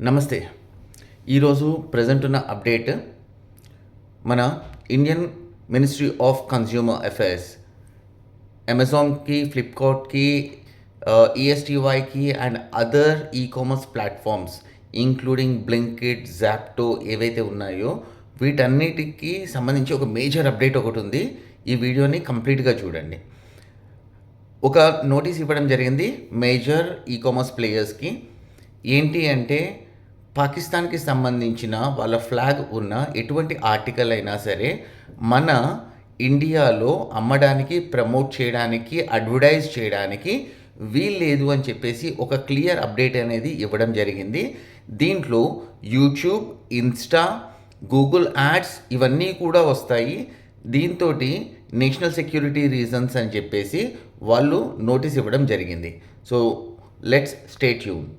నమస్తే. ఈరోజు ప్రజెంట్ ఉన్న అప్డేట్ మన Indian ministry of consumer affairs అమెజాన్కి, ఫ్లిప్కార్ట్కి, ఈఎస్టీవైకి and other commerce platforms including Blinkit, Zepto ఏవైతే ఉన్నాయో వీటన్నిటికి సంబంధించి ఒక మేజర్ అప్డేట్ ఒకటి ఉంది. ఈ వీడియోని కంప్లీట్గా చూడండి. ఒక నోటీస్ ఇవ్వడం జరిగింది మేజర్ కామర్స్ ప్లేయర్స్కి. ఏంటి అంటే పాకిస్తాన్కి సంబంధించిన వాళ్ళ ఫ్లాగ్ ఉన్న ఎటువంటి ఆర్టికల్ అయినా సరే మన ఇండియాలో అమ్మడానికి, ప్రమోట్ చేయడానికి, అడ్వర్టైజ్ చేయడానికి వీల్లేదు అని చెప్పేసి ఒక క్లియర్ అప్డేట్ అనేది ఇవ్వడం జరిగింది. దీంట్లో యూట్యూబ్, ఇన్స్టా, గూగుల్ యాడ్స్ ఇవన్నీ కూడా వస్తాయి. దీంతో నేషనల్ సెక్యూరిటీ రీజన్స్ అని చెప్పేసి వాళ్ళు నోటీస్ ఇవ్వడం జరిగింది. So let's stay tune.